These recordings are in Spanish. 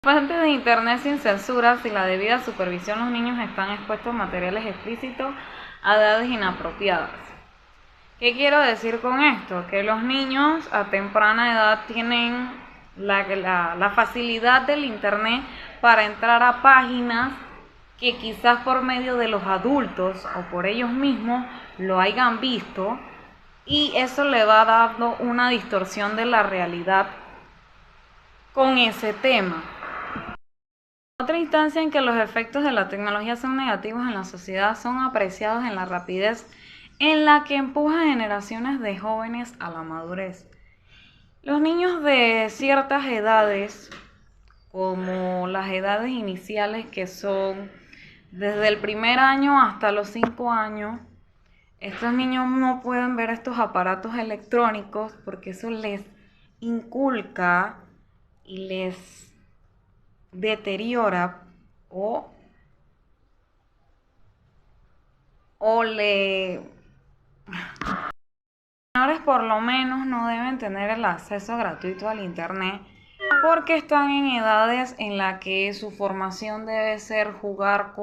Fuentes de Internet sin censura, sin la debida supervisión, los niños están expuestos a materiales explícitos a edades inapropiadas. ¿Qué quiero decir con esto? Que los niños a temprana edad tienen la facilidad del Internet para entrar a páginas que quizás por medio de los adultos o por ellos mismos lo hayan visto, y eso le va dando una distorsión de la realidad con ese tema. Otra instancia en que los efectos de la tecnología son negativos en la sociedad son apreciados en la rapidez en la que empuja a generaciones de jóvenes a la madurez. Los niños de ciertas edades, como las edades iniciales que son desde el primer año hasta los 5 años, estos niños no pueden ver estos aparatos electrónicos porque eso les inculca y les deteriora o le menores por lo menos no deben tener el acceso gratuito al internet porque están en edades en las que su formación debe ser jugar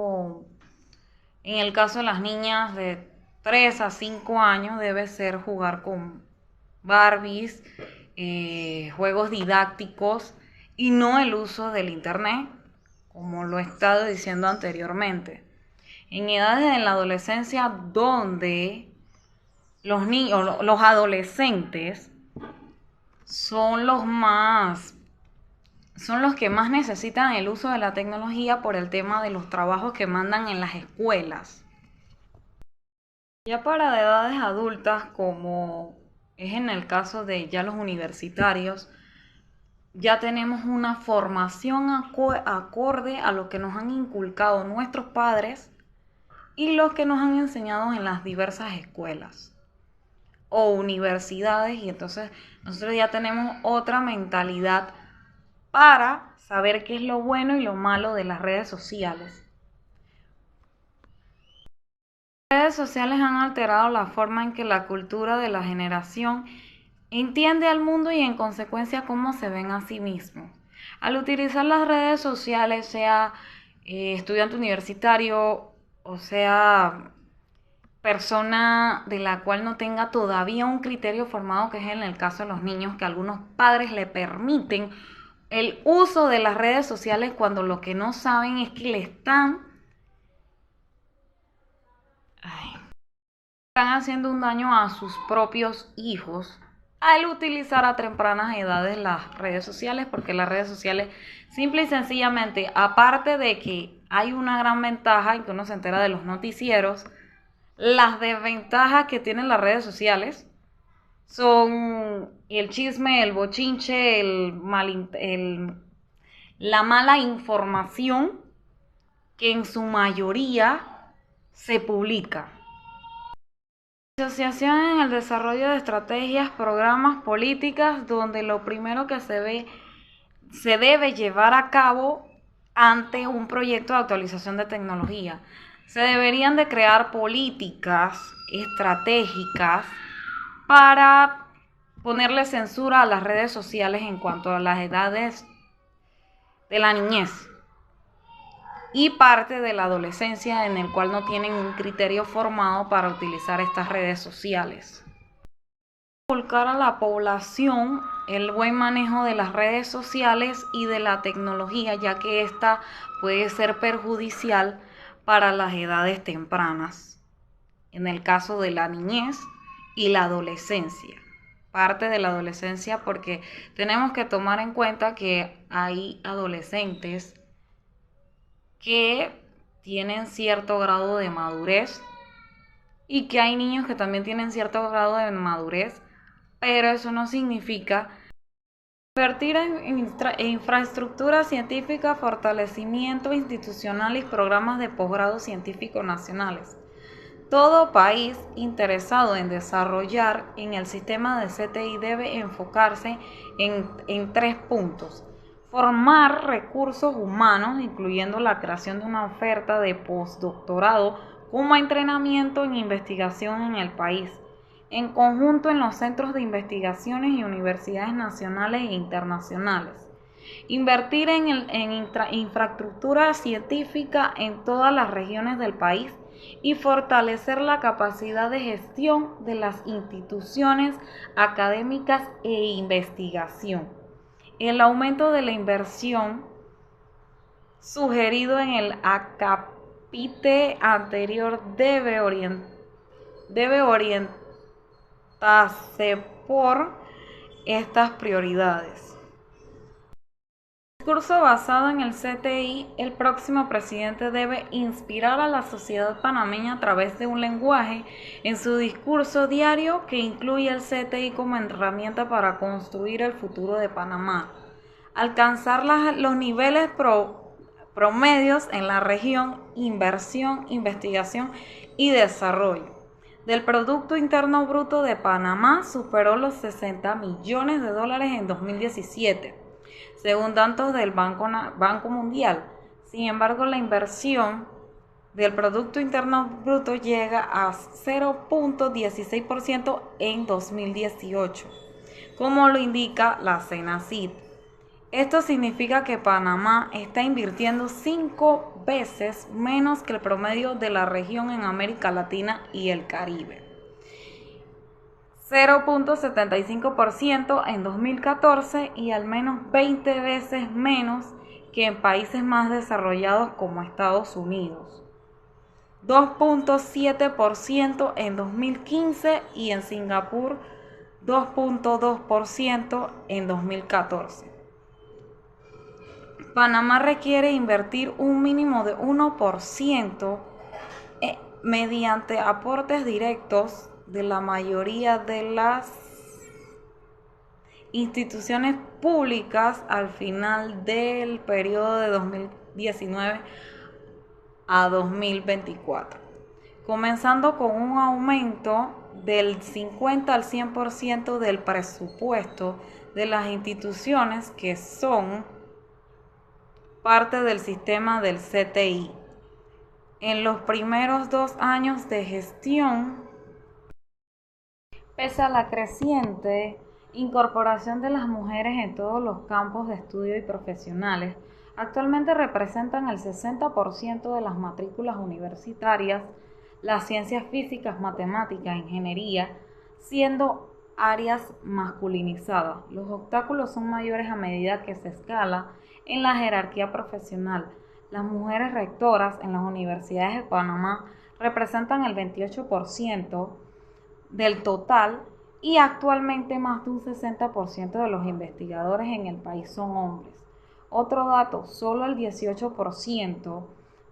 en el caso de las niñas de 3 a 5 años, debe ser jugar con Barbies, juegos didácticos y no el uso del internet, como lo he estado diciendo anteriormente. En edades de la adolescencia donde los adolescentes son los que más necesitan el uso de la tecnología por el tema de los trabajos que mandan en las escuelas. Ya para edades adultas, como es en el caso de ya los universitarios, ya tenemos una formación acorde a lo que nos han inculcado nuestros padres y los que nos han enseñado en las diversas escuelas o universidades, y entonces nosotros ya tenemos otra mentalidad para saber qué es lo bueno y lo malo de las redes sociales. Las redes sociales han alterado la forma en que la cultura de la generación entiende al mundo y en consecuencia cómo se ven a sí mismos. Al utilizar las redes sociales, sea estudiante universitario o sea persona de la cual no tenga todavía un criterio formado, que es en el caso de los niños, que algunos padres le permiten el uso de las redes sociales cuando lo que no saben es que le están haciendo un daño a sus propios hijos al utilizar a tempranas edades las redes sociales, porque las redes sociales simple y sencillamente, aparte de que hay una gran ventaja en que uno se entera de los noticieros, las desventajas que tienen las redes sociales son el chisme, el bochinche, la mala información que en su mayoría se publica. Asociación en el desarrollo de estrategias, programas, políticas, donde lo primero que se debe llevar a cabo ante un proyecto de actualización de tecnología. Se deberían de crear políticas estratégicas para ponerle censura a las redes sociales en cuanto a las edades de la niñez y parte de la adolescencia, en el cual no tienen un criterio formado para utilizar estas redes sociales. Inculcar a la población el buen manejo de las redes sociales y de la tecnología, ya que esta puede ser perjudicial para las edades tempranas, en el caso de la niñez y la adolescencia. Parte de la adolescencia, porque tenemos que tomar en cuenta que hay adolescentes que tienen cierto grado de madurez y que hay niños que también tienen cierto grado de madurez, pero eso no significa invertir en infraestructura científica, fortalecimiento institucional y programas de posgrado científico nacionales. Todo país interesado en desarrollar en el sistema de CTI debe enfocarse en 3 puntos. Formar recursos humanos, incluyendo la creación de una oferta de postdoctorado como entrenamiento en investigación en el país, en conjunto en los centros de investigaciones y universidades nacionales e internacionales. Invertir en infraestructura científica en todas las regiones del país y fortalecer la capacidad de gestión de las instituciones académicas e investigación. El aumento de la inversión sugerido en el acápite anterior debe orientarse por estas prioridades. Discurso basado en el CTI, el próximo presidente debe inspirar a la sociedad panameña a través de un lenguaje en su discurso diario que incluye el CTI como herramienta para construir el futuro de Panamá, alcanzar los niveles promedios en la región, inversión, investigación y desarrollo. Del Producto Interno Bruto de Panamá superó los 60 millones de dólares en 2017. Según datos del Banco Mundial. Sin embargo, la inversión del Producto Interno Bruto llega a 0.16% en 2018, como lo indica la CENACIT. Esto significa que Panamá está invirtiendo 5 veces menos que el promedio de la región en América Latina y el Caribe. 0.75% en 2014 y al menos 20 veces menos que en países más desarrollados como Estados Unidos. 2.7% en 2015 y en Singapur 2.2% en 2014. Panamá requiere invertir un mínimo de 1% mediante aportes directos de la mayoría de las instituciones públicas al final del periodo de 2019 a 2024, comenzando con un aumento del 50 al 100% del presupuesto de las instituciones que son parte del sistema del CTI. En los primeros 2 años de gestión, pese a la creciente incorporación de las mujeres en todos los campos de estudio y profesionales, actualmente representan el 60% de las matrículas universitarias, las ciencias físicas, matemáticas, ingeniería, siendo áreas masculinizadas. Los obstáculos son mayores a medida que se escala en la jerarquía profesional. Las mujeres rectoras en las universidades de Panamá representan el 28% del total y actualmente más de un 60% de los investigadores en el país son hombres. Otro dato, solo el 18%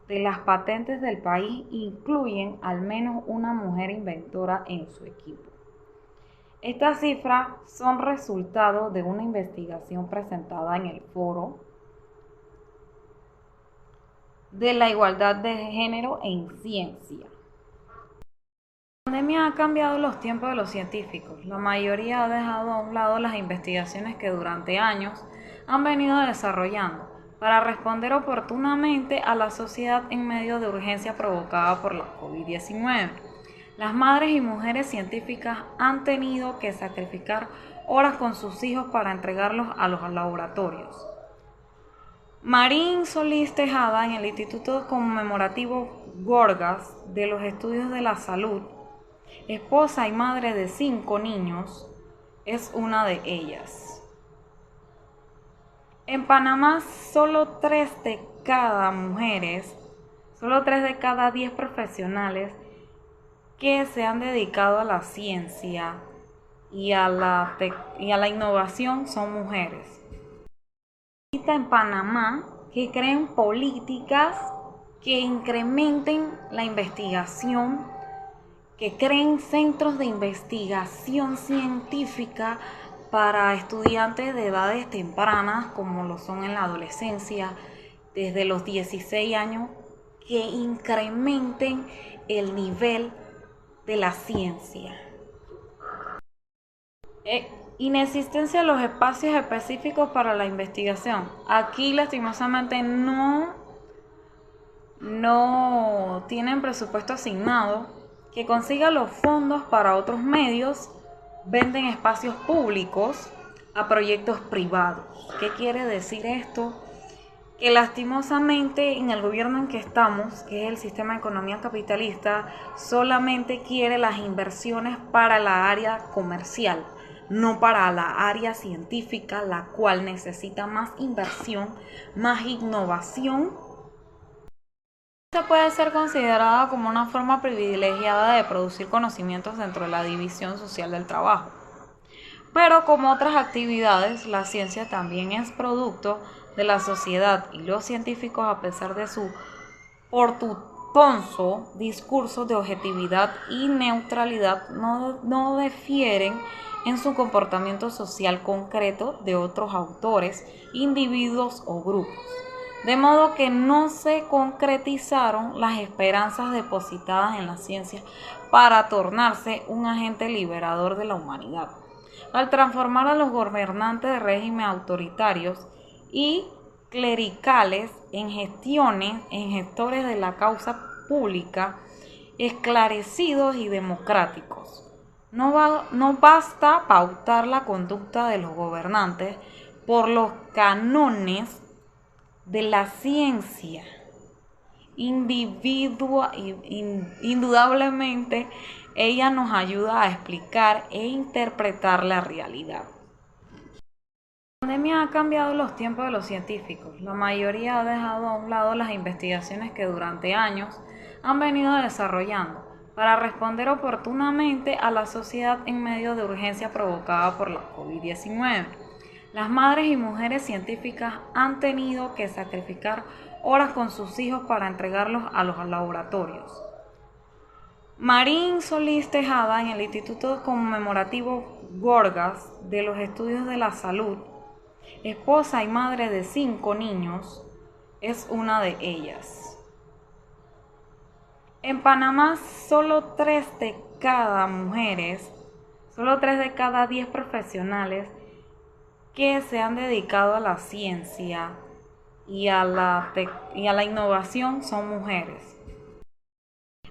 de las patentes del país incluyen al menos una mujer inventora en su equipo. Estas cifras son resultado de una investigación presentada en el Foro de la Igualdad de Género en Ciencia. La pandemia ha cambiado los tiempos de los científicos. La mayoría ha dejado a un lado las investigaciones que durante años han venido desarrollando para responder oportunamente a la sociedad en medio de urgencia provocada por la COVID-19. Las madres y mujeres científicas han tenido que sacrificar horas con sus hijos para entregarlos a los laboratorios. Marín Solís Tejada, en el Instituto Conmemorativo Gorgas de los Estudios de la Salud, esposa y madre de 5 niños, es una de ellas. En Panamá, solo 3 de cada 10 profesionales que se han dedicado a la ciencia y a la innovación son mujeres. En Panamá, que creen políticas que incrementen la investigación, que creen centros de investigación científica para estudiantes de edades tempranas, como lo son en la adolescencia, desde los 16 años, que incrementen el nivel de la ciencia. Inexistencia de los espacios específicos para la investigación. Aquí lastimosamente no tienen presupuesto asignado, que consiga los fondos para otros medios, venden espacios públicos a proyectos privados. ¿Qué quiere decir esto? Que lastimosamente en el gobierno en que estamos, que es el sistema de economía capitalista, solamente quiere las inversiones para la área comercial, no para la área científica, la cual necesita más inversión, más innovación. Esta puede ser considerada como una forma privilegiada de producir conocimientos dentro de la división social del trabajo. Pero como otras actividades, la ciencia también es producto de la sociedad y los científicos, a pesar de su portentoso discurso de objetividad y neutralidad, no difieren en su comportamiento social concreto de otros autores, individuos o grupos. De modo que no se concretizaron las esperanzas depositadas en la ciencia para tornarse un agente liberador de la humanidad. Al transformar a los gobernantes de regímenes autoritarios y clericales en gestores de la causa pública, esclarecidos y democráticos. No basta pautar la conducta de los gobernantes por los cánones de la ciencia. Indudablemente, ella nos ayuda a explicar e interpretar la realidad. La pandemia ha cambiado los tiempos de los científicos. La mayoría ha dejado a un lado las investigaciones que durante años han venido desarrollando para responder oportunamente a la sociedad en medio de urgencia provocada por la COVID-19. Las madres y mujeres científicas han tenido que sacrificar horas con sus hijos para entregarlos a los laboratorios. Marín Solís Tejada, en el Instituto Conmemorativo Gorgas de los Estudios de la Salud, esposa y madre de 5 niños, es una de ellas. En Panamá, solo 3 de cada 10 profesionales que se han dedicado a la ciencia y a la innovación son mujeres.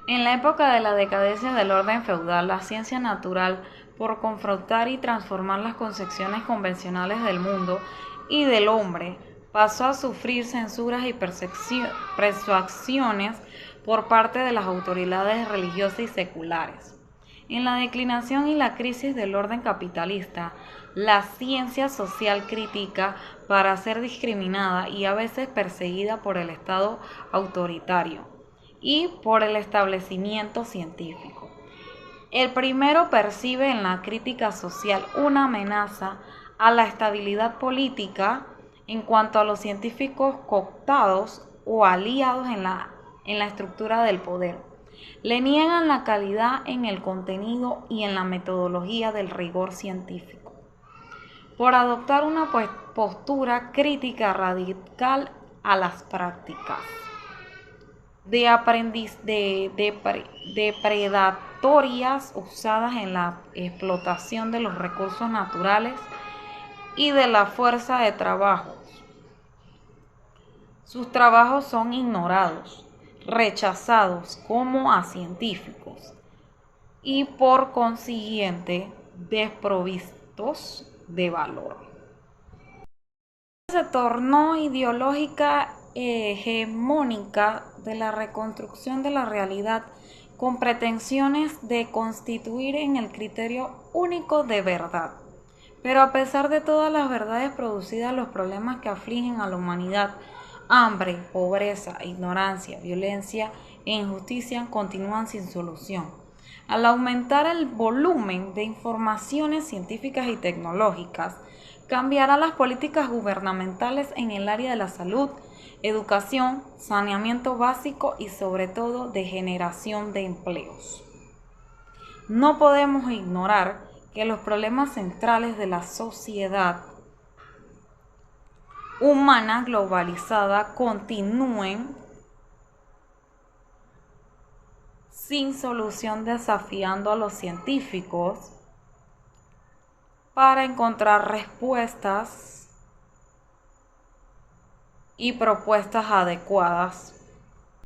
En la época de la decadencia del orden feudal, la ciencia natural, por confrontar y transformar las concepciones convencionales del mundo y del hombre, pasó a sufrir censuras y persuasiones por parte de las autoridades religiosas y seculares. En la declinación y la crisis del orden capitalista, la ciencia social crítica para ser discriminada y a veces perseguida por el Estado autoritario y por el establecimiento científico. El primero percibe en la crítica social una amenaza a la estabilidad política en cuanto a los científicos cooptados o aliados en la estructura del poder. Le niegan la calidad en el contenido y en la metodología del rigor científico. Por adoptar una postura crítica radical a las prácticas depredatorias usadas en la explotación de los recursos naturales y de la fuerza de trabajo. Sus trabajos son ignorados, rechazados como a científicos y por consiguiente desprovistos de valor. Se tornó ideológica hegemónica de la reconstrucción de la realidad con pretensiones de constituir en el criterio único de verdad. Pero a pesar de todas las verdades producidas, los problemas que afligen a la humanidad, hambre, pobreza, ignorancia, violencia e injusticia, continúan sin solución. Al aumentar el volumen de informaciones científicas y tecnológicas, cambiará las políticas gubernamentales en el área de la salud, educación, saneamiento básico y sobre todo de generación de empleos. No podemos ignorar que los problemas centrales de la sociedad humana globalizada continúen sin solución, desafiando a los científicos para encontrar respuestas y propuestas adecuadas